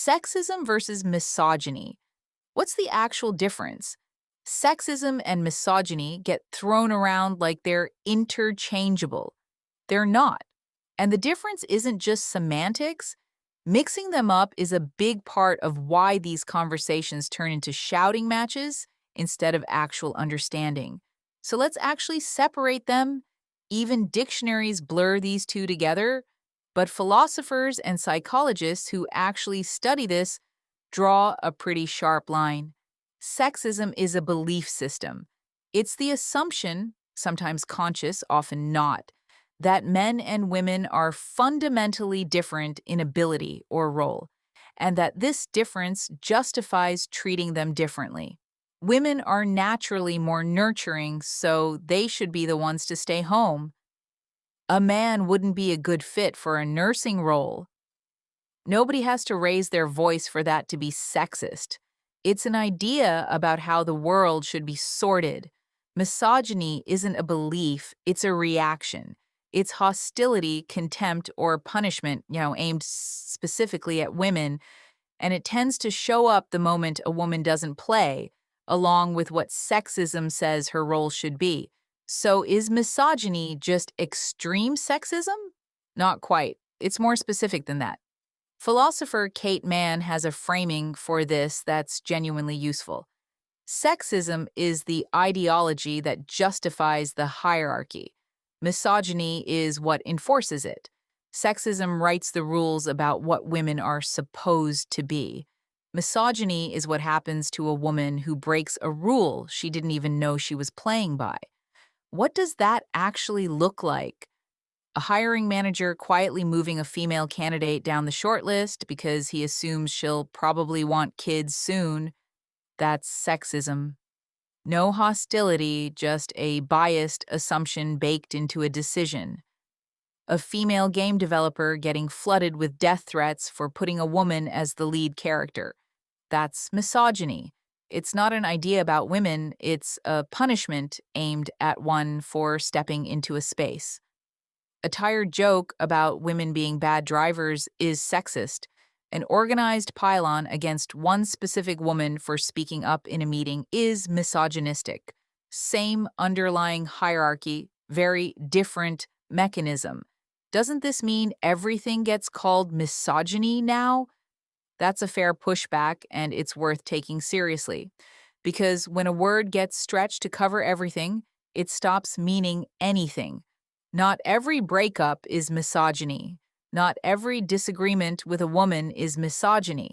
Sexism versus misogyny. What's the actual difference? Sexism and misogyny get thrown around like they're interchangeable. They're not. And the difference isn't just semantics. Mixing them up is a big part of why these conversations turn into shouting matches instead of actual understanding. So let's actually separate them. Even dictionaries blur these two together, but philosophers and psychologists who actually study this draw a pretty sharp line. Sexism is a belief system. It's the assumption, sometimes conscious, often not, that men and women are fundamentally different in ability or role, and that this difference justifies treating them differently. Women are naturally more nurturing, so they should be the ones to stay home. A man wouldn't be a good fit for a nursing role. Nobody has to raise their voice for that to be sexist. It's an idea about how the world should be sorted. Misogyny isn't a belief, it's a reaction. It's hostility, contempt, or punishment, aimed specifically at women, and it tends to show up the moment a woman doesn't play, along with what sexism says her role should be. So is misogyny just extreme sexism? Not quite. It's more specific than that. Philosopher Kate Mann has a framing for this that's genuinely useful. Sexism is the ideology that justifies the hierarchy. Misogyny is what enforces it. Sexism writes the rules about what women are supposed to be. Misogyny is what happens to a woman who breaks a rule she didn't even know she was playing by. What does that actually look like? A hiring manager quietly moving a female candidate down the shortlist because he assumes she'll probably want kids soon. That's sexism. No hostility, just a biased assumption baked into a decision. A female game developer getting flooded with death threats for putting a woman as the lead character. That's misogyny. It's not an idea about women, it's a punishment aimed at one for stepping into a space. A tired joke about women being bad drivers is sexist. An organized pile-on against one specific woman for speaking up in a meeting is misogynistic. Same underlying hierarchy, very different mechanism. Doesn't this mean everything gets called misogyny now? That's a fair pushback, and it's worth taking seriously. Because when a word gets stretched to cover everything, it stops meaning anything. Not every breakup is misogyny. Not every disagreement with a woman is misogyny.